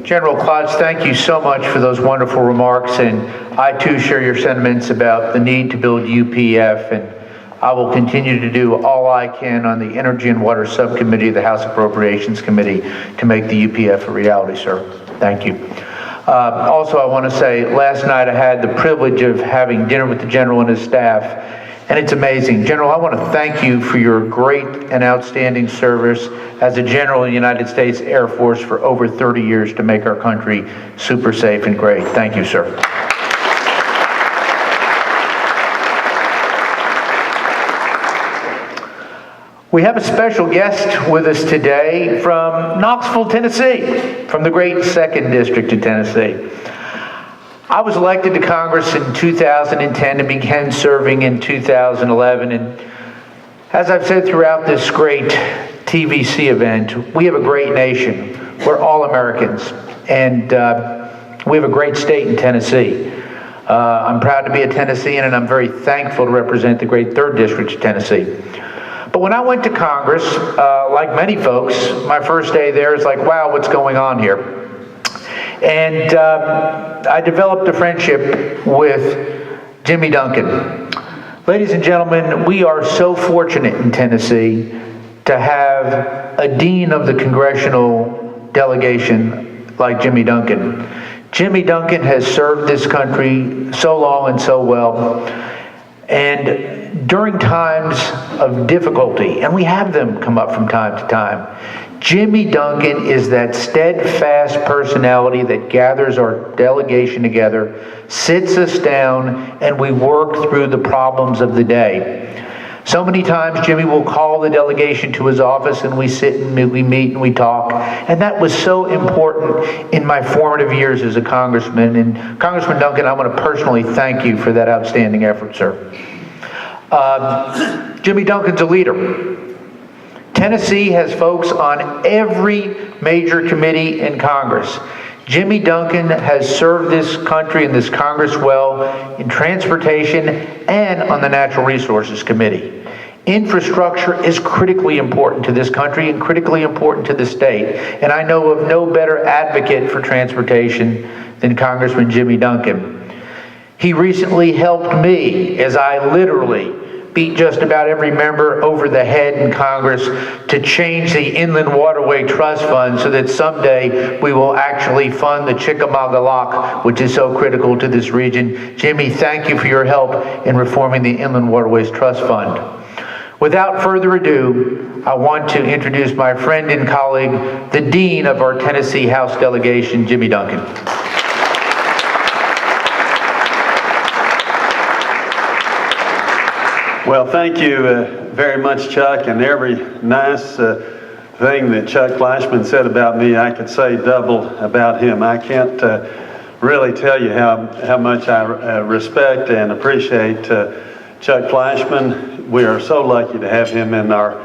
General Klotz, thank you so much for those wonderful remarks, and I too share your sentiments about the need to build UPF, and I will continue to do all I can on the Energy and Water Subcommittee of the House Appropriations Committee to make the UPF a reality, sir. Thank you. Also, I want to say, last night I had the privilege of having dinner with the General and his staff, and it's amazing. General, I want to thank you for your great and outstanding service as a General in the United States Air Force for over 30 years to make our country super safe and great. Thank you, sir. We have a special guest with us today from Knoxville, Tennessee, from the great 2nd District of Tennessee. I was elected to Congress in 2010 and began serving in 2011. And as I've said throughout this great TVC event, we have a great nation. We're all Americans. And we have a great state in Tennessee. I'm proud to be a Tennessean, and I'm very thankful to represent the great 3rd District of Tennessee. But when I went to Congress, like many folks, my first day there is like, wow, what's going on here? And I developed a friendship with Jimmy Duncan. Ladies and gentlemen, we are so fortunate in Tennessee to have a dean of the congressional delegation like Jimmy Duncan. Jimmy Duncan has served this country so long and so well. And during times of difficulty, and we have them come up from time to time, Jimmy Duncan is that steadfast personality that gathers our delegation together, sits us down, and we work through the problems of the day. So many times Jimmy will call the delegation to his office and we sit and we meet and we talk. And that was so important in my formative years as a congressman. And Congressman Duncan, I want to personally thank you for that outstanding effort, sir. Jimmy Duncan's a leader. Tennessee has folks on every major committee in Congress. Jimmy Duncan has served this country and this Congress well in transportation and on the Natural Resources Committee. Infrastructure is critically important to this country and critically important to the state. And I know of no better advocate for transportation than Congressman Jimmy Duncan. He recently helped me as I literally beat just about every member over the head in Congress to change the Inland Waterway Trust Fund so that someday we will actually fund the Chickamauga Lock, which is so critical to this region. Jimmy, thank you for your help in reforming the Inland Waterways Trust Fund. Without further ado, I want to introduce my friend and colleague, the Dean of our Tennessee House delegation, Jimmy Duncan. Well, thank you very much, Chuck, and every nice thing that Chuck Fleischman said about me, I could say double about him. I can't really tell you how much I respect and appreciate Chuck Fleischman. We are so lucky to have him in our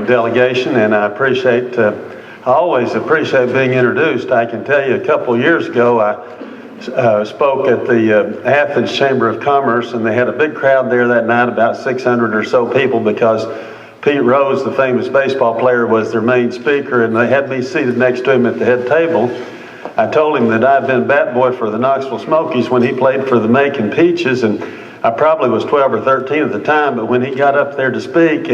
delegation, and I always appreciate being introduced. I can tell you a couple of years ago, I spoke at the Athens Chamber of Commerce, and they had a big crowd there that night, about 600 or so people, because Pete Rose, the famous baseball player, was their main speaker, and they had me seated next to him at the head table. I told him that I'd been bat boy for the Knoxville Smokies when he played for the Macon Peaches, and I probably was 12 or 13 at the time, but when he got up there to speak,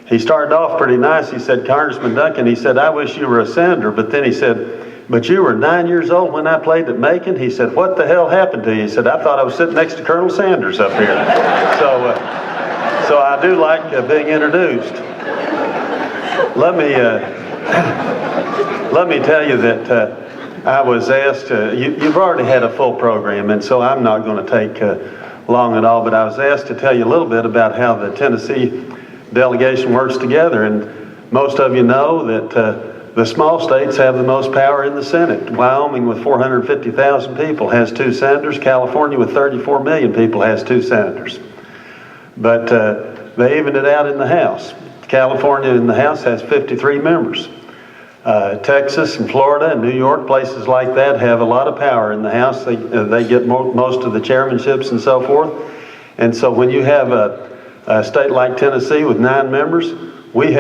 he started off pretty nice. He said, "Congressman Duncan," he said, "I wish you were a senator," but then he said, "But you were 9 years old when I played at Macon?" He said, "What the hell happened to you?" He said, "I thought I was sitting next to Colonel Sanders up here." So I do like being introduced. Let me tell you that I was asked, you've already had a full program, and so I'm not going to take long at all, but I was asked to tell you a little bit about how the Tennessee delegation works together. And most of you know that the small states have the most power in the Senate. Wyoming, with 450,000 people, has 2 senators. California, with 34 million people, has 2 senators. But they evened it out in the House. California in the House has 53 members. Texas and Florida and New York, places like that, have a lot of power in the House. They get most of the chairmanships and so forth. And so when you have a state like Tennessee with 9 members, we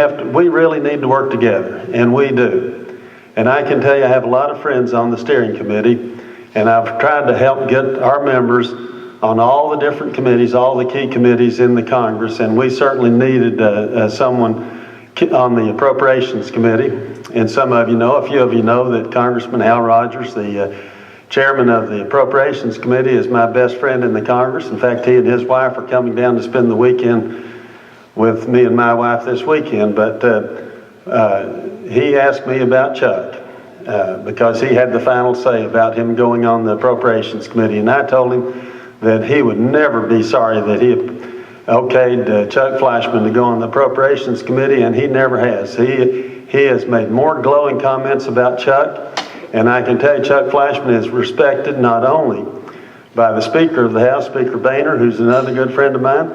really need to work together, and we do. And I can tell you I have a lot of friends on the steering committee, and I've tried to help get our members on all the different committees, all the key committees in the Congress, and we certainly needed someone on the Appropriations Committee. And some of you know, a few of you know, that Congressman Hal Rogers, the chairman of the Appropriations Committee, is my best friend in the Congress. In fact, he and his wife are coming down to spend the weekend with me and my wife this weekend. But he asked me about Chuck because he had the final say about him going on the Appropriations Committee. And I told him that he would never be sorry that he had okayed Chuck Fleischman to go on the Appropriations Committee, and he never has. He has made more glowing comments about Chuck, and I can tell you Chuck Fleischman is respected not only by the Speaker of the House, Speaker Boehner, who's another good friend of mine,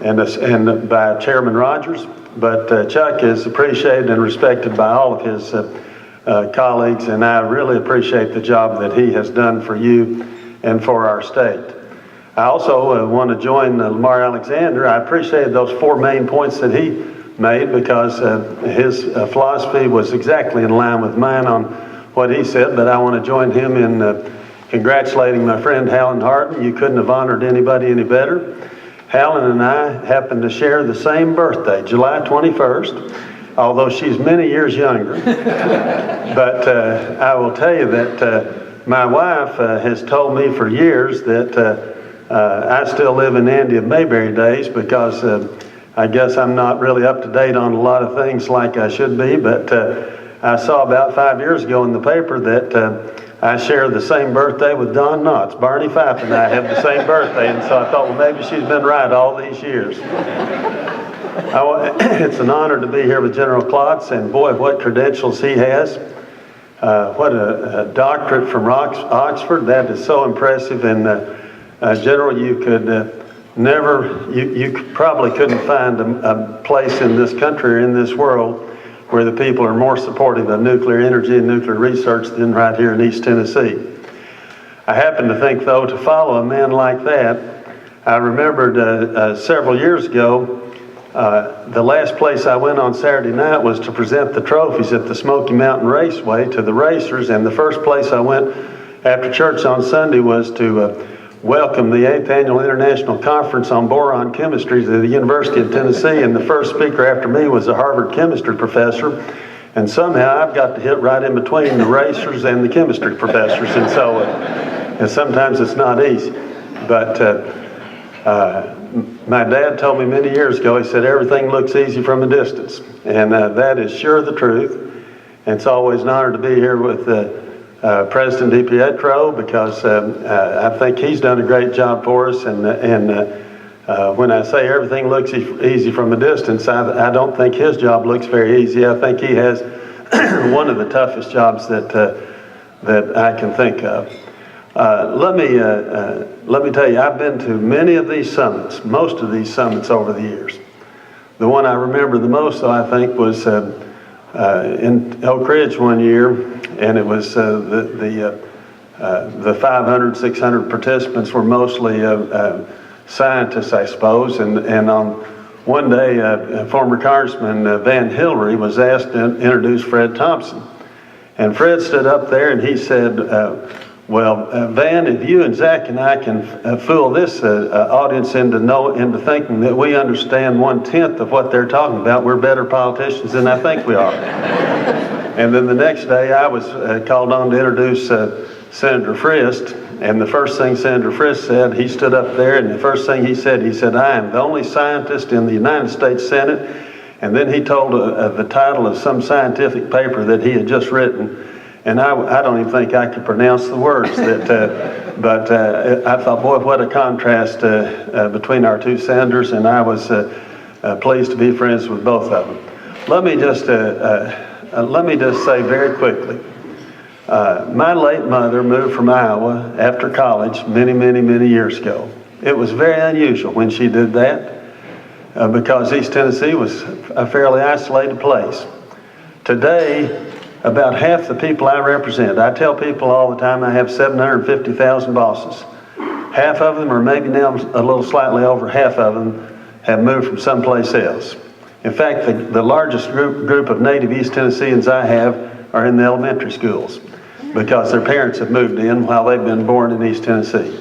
and by Chairman Rogers, but Chuck is appreciated and respected by all of his colleagues, and I really appreciate the job that he has done for you and for our state. I also want to join Lamar Alexander. I appreciated those 4 main points that he made because his philosophy was exactly in line with mine on what he said, but I want to join him in congratulating my friend Helen Harden. You couldn't have honored anybody any better. Helen and I happen to share the same birthday, July 21st, although she's many years younger. But I will tell you that my wife has told me for years that I still live in Andy of Mayberry days because I guess I'm not really up to date on a lot of things like I should be, but I saw about 5 years ago in the paper that I share the same birthday with Don Knotts. Barney Fife and I have the same birthday, and so I thought, well, maybe she's been right all these years. It's an honor to be here with General Klotz, and boy, what credentials he has. What a doctorate from Oxford. That is so impressive. And General, you could you probably couldn't find a place in this country or in this world where the people are more supportive of nuclear energy and nuclear research than right here in East Tennessee. I happen to think, though, to follow a man like that, I remembered several years ago, the last place I went on Saturday night was to present the trophies at the Smoky Mountain Raceway to the racers, and the first place I went after church on Sunday was to welcome the 8th Annual International Conference on Boron Chemistry to the University of Tennessee, and the first speaker after me was a Harvard chemistry professor, and somehow I've got to hit right in between the racers and the chemistry professors, and so and sometimes it's not easy. But my dad told me many years ago, he said, everything looks easy from a distance, and that is sure the truth, and it's always an honor to be here with President DiPietro, because I think he's done a great job for us, and when I say everything looks easy from a distance, I don't think his job looks very easy. I think he has one of the toughest jobs that I can think of. Let me tell you, I've been to many of these summits, most of these summits over the years. The one I remember the most, though, I think, was in Elk Ridge one year, and it was the 500, 600 participants were mostly scientists, I suppose, and on one day, former Congressman Van Hillary was asked to introduce Fred Thompson, and Fred stood up there and he said, Van, if you and Zach and I can fool this audience into thinking that we understand 1/10 of what they're talking about, we're better politicians than I think we are. And then the next day I was called on to introduce Senator Frist, and the first thing Senator Frist said, he stood up there, and the first thing he said, I am the only scientist in the United States Senate, and then he told the title of some scientific paper that he had just written, and I don't even think I could pronounce the words, but I thought, boy, what a contrast between our two senators, and I was pleased to be friends with both of them. Let me just say very quickly, my late mother moved from Iowa after college many, many, many years ago. It was very unusual when she did that because East Tennessee was a fairly isolated place. Today, about half the people I represent, I tell people all the time I have 750,000 bosses. Half of them, or maybe now a little slightly over half of them, have moved from someplace else. In fact, the largest group of native East Tennesseans I have are in the elementary schools because their parents have moved in while they've been born in East Tennessee.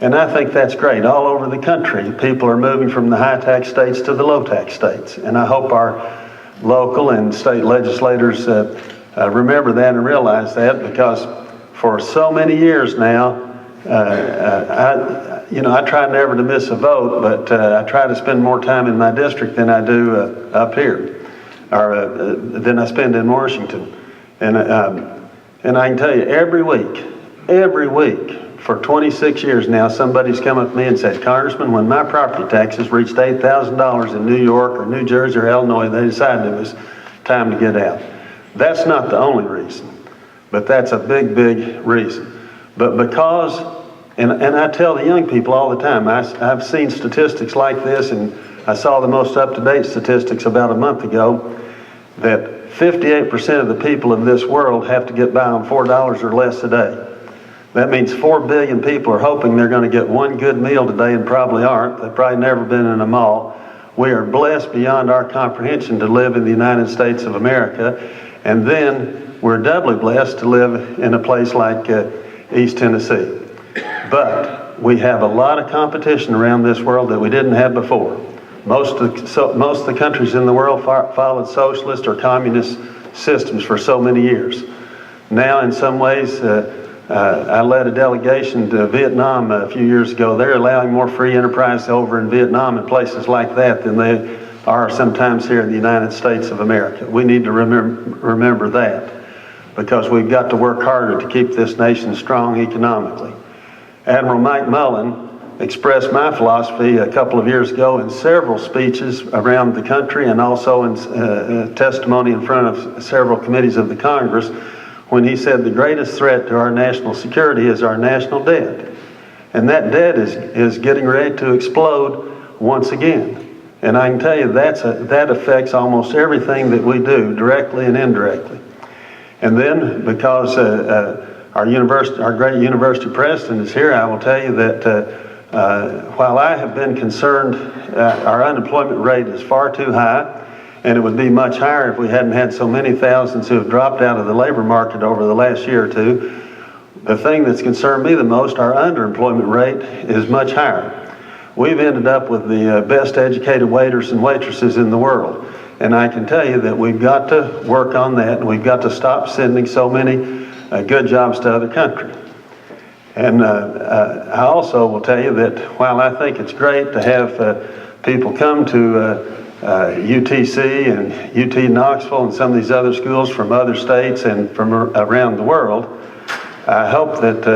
And I think that's great. All over the country, people are moving from the high-tax states to the low-tax states. And I hope our local and state legislators remember that and realize that, because for so many years now, I try never to miss a vote, but I try to spend more time in my district than I do up here, or than I spend in Washington. And I can tell you, every week, for 26 years now, somebody's come up to me and said, Congressman, when my property taxes reached $8,000 in New York or New Jersey or Illinois, they decided it was time to get out. That's not the only reason, but that's a big, big reason. But because, and I tell the young people all the time, I've seen statistics like this, and I saw the most up-to-date statistics about a month ago, that 58% of the people of this world have to get by on $4 or less a day. That means 4 billion people are hoping they're going to get one good meal today and probably aren't. They've probably never been in a mall. We are blessed beyond our comprehension to live in the United States of America. And then we're doubly blessed to live in a place like East Tennessee. But we have a lot of competition around this world that we didn't have before. Most of the countries in the world followed socialist or communist systems for so many years. Now, in some ways, I led a delegation to Vietnam a few years ago. They're allowing more free enterprise over in Vietnam and places like that than they are sometimes here in the United States of America. We need to remember that, because we've got to work harder to keep this nation strong economically. Admiral Mike Mullen expressed my philosophy a couple of years ago in several speeches around the country, and also in testimony in front of several committees of the Congress, when he said the greatest threat to our national security is our national debt. And that debt is getting ready to explode once again. And I can tell you that affects almost everything that we do, directly and indirectly. And then, because our great university president is here, I will tell you that while I have been concerned, our unemployment rate is far too high, and it would be much higher if we hadn't had so many thousands who have dropped out of the labor market over the last year or two. The thing that's concerned me the most, our underemployment rate is much higher. We've ended up with the best educated waiters and waitresses in the world. And I can tell you that we've got to work on that, and we've got to stop sending so many good jobs to other countries. And I also will tell you that while I think it's great to have people come to UTC and UT Knoxville and some of these other schools from other states and from around the world, I hope that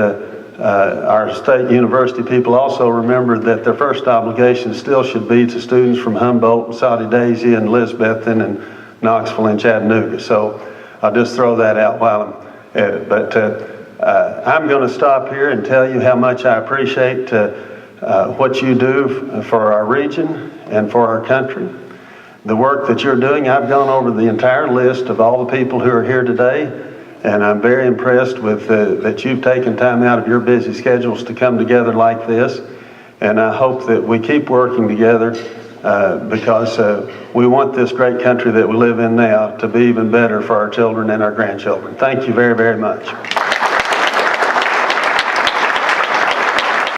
our state university people also remember that their first obligation still should be to students from Humboldt, Saudi Daisy, and Elizabethton, and Knoxville, and Chattanooga. So I'll just throw that out while I'm at it. But I'm going to stop here and tell you how much I appreciate what you do for our region and for our country. The work that you're doing, I've gone over the entire list of all the people who are here today, and I'm very impressed with that you've taken time out of your busy schedules to come together like this. And I hope that we keep working together because we want this great country that we live in now to be even better for our children and our grandchildren. Thank you very, very much.